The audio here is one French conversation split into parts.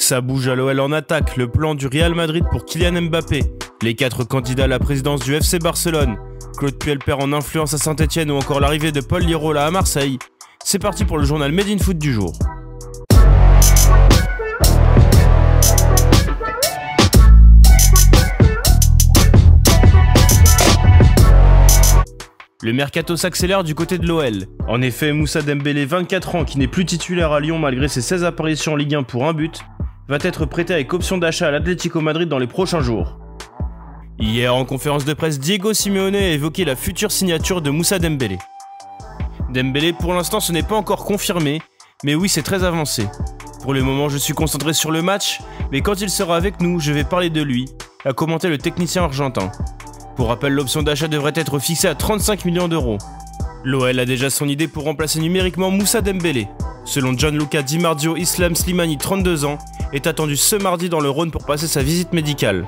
Ça bouge à l'OL en attaque, le plan du Real Madrid pour Kylian Mbappé, les 4 candidats à la présidence du FC Barcelone, Claude Puel perd en influence à Saint-Etienne ou encore l'arrivée de Paul Lirola à Marseille. C'est parti pour le journal Made in Foot du jour. Le mercato s'accélère du côté de l'OL. En effet, Moussa Dembélé, 24 ans, qui n'est plus titulaire à Lyon malgré ses 16 apparitions en Ligue 1 pour un but, va être prêté avec option d'achat à l'Atlético Madrid dans les prochains jours. Hier, en conférence de presse, Diego Simeone a évoqué la future signature de Moussa Dembélé. Dembélé, pour l'instant, ce n'est pas encore confirmé, mais oui, c'est très avancé. Pour le moment, je suis concentré sur le match, mais quand il sera avec nous, je vais parler de lui, a commenté le technicien argentin. Pour rappel, l'option d'achat devrait être fixée à 35 millions d'euros. L'OL a déjà son idée pour remplacer numériquement Moussa Dembélé. Selon Gianluca Di Marzio, Islam Slimani, 32 ans, est attendu ce mardi dans le Rhône pour passer sa visite médicale.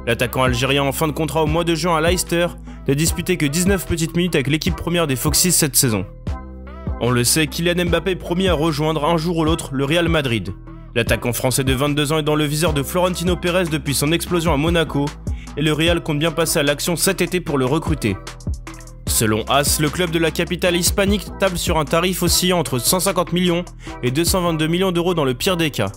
L'attaquant algérien en fin de contrat au mois de juin à Leicester n'a disputé que 19 petites minutes avec l'équipe première des Foxes cette saison. On le sait, Kylian Mbappé est promis à rejoindre un jour ou l'autre le Real Madrid. L'attaquant français de 22 ans est dans le viseur de Florentino Pérez depuis son explosion à Monaco, et le Real compte bien passer à l'action cet été pour le recruter. Selon AS, le club de la capitale hispanique table sur un tarif oscillant entre 150 millions et 222 millions d'euros dans le pire des cas.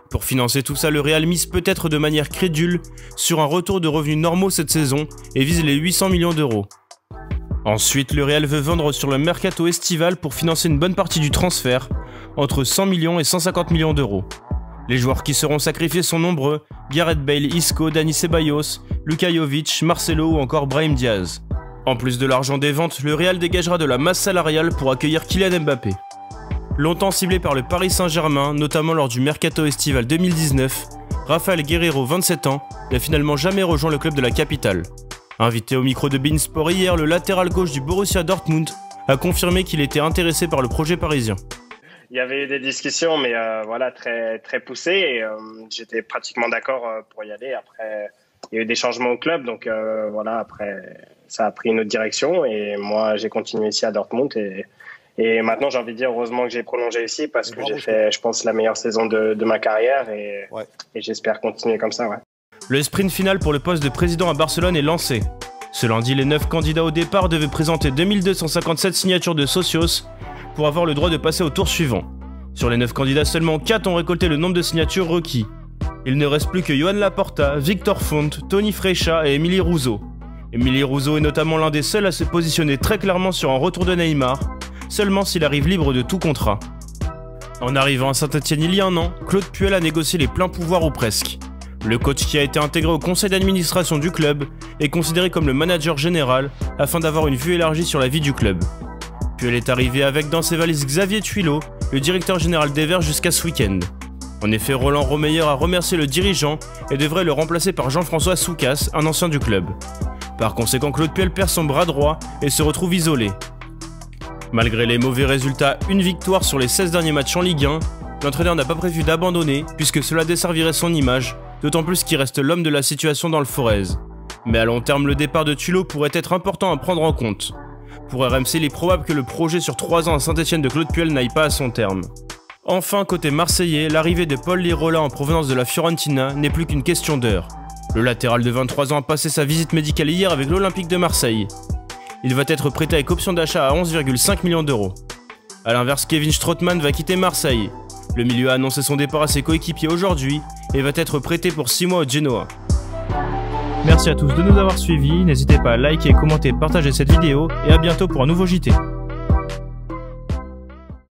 Pour financer tout ça, le Real mise peut-être de manière crédule sur un retour de revenus normaux cette saison et vise les 800 millions d'euros. Ensuite, le Real veut vendre sur le mercato estival pour financer une bonne partie du transfert, entre 100 millions et 150 millions d'euros. Les joueurs qui seront sacrifiés sont nombreux: Gareth Bale, Isco, Dani Ceballos, Luka Jovic, Marcelo ou encore Brahim Diaz. En plus de l'argent des ventes, le Real dégagera de la masse salariale pour accueillir Kylian Mbappé. Longtemps ciblé par le Paris Saint-Germain, notamment lors du mercato estival 2019, Rafael Guerreiro, 27 ans, n'a finalement jamais rejoint le club de la capitale. Invité au micro de beIN Sport hier, le latéral gauche du Borussia Dortmund a confirmé qu'il était intéressé par le projet parisien. Il y avait eu des discussions, mais voilà, très poussées, et j'étais pratiquement d'accord pour y aller. Après, il y a eu des changements au club, donc voilà, après, ça a pris une autre direction, et moi, j'ai continué ici à Dortmund, et maintenant, j'ai envie de dire, heureusement que j'ai prolongé ici, parce que j'ai fait, je pense, la meilleure saison de ma carrière, et j'espère continuer comme ça, ouais. Le sprint final pour le poste de président à Barcelone est lancé. Ce lundi, les 9 candidats au départ devaient présenter 2257 signatures de socios pour avoir le droit de passer au tour suivant. Sur les 9 candidats, seulement 4 ont récolté le nombre de signatures requis. Il ne reste plus que Joan Laporta, Victor Font, Tony Freixa et Émilie Rousseau. Émilie Rousseau est notamment l'un des seuls à se positionner très clairement sur un retour de Neymar, seulement s'il arrive libre de tout contrat. En arrivant à Saint-Etienne il y a un an, Claude Puel a négocié les pleins pouvoirs ou presque. Le coach, qui a été intégré au conseil d'administration du club, est considéré comme le manager général afin d'avoir une vue élargie sur la vie du club. Puel est arrivé avec dans ses valises Xavier Tuilot, le directeur général des Verts, jusqu'à ce week-end. En effet, Roland Romeyer a remercié le dirigeant et devrait le remplacer par Jean-François Soucas, un ancien du club. Par conséquent, Claude Puel perd son bras droit et se retrouve isolé. Malgré les mauvais résultats, une victoire sur les 16 derniers matchs en Ligue 1, l'entraîneur n'a pas prévu d'abandonner puisque cela desservirait son image, d'autant plus qu'il reste l'homme de la situation dans le Forez. Mais à long terme, le départ de Tuilot pourrait être important à prendre en compte. Pour RMC, il est probable que le projet sur 3 ans à Saint-Etienne de Claude Puel n'aille pas à son terme. Enfin, côté marseillais, l'arrivée de Paul Lirola en provenance de la Fiorentina n'est plus qu'une question d'heure. Le latéral de 23 ans a passé sa visite médicale hier avec l'Olympique de Marseille. Il va être prêté avec option d'achat à 11,5 millions d'euros. A l'inverse, Kevin Strootman va quitter Marseille. Le milieu a annoncé son départ à ses coéquipiers aujourd'hui et va être prêté pour 6 mois au Genoa. Merci à tous de nous avoir suivis, n'hésitez pas à liker, commenter, partager cette vidéo et à bientôt pour un nouveau JT.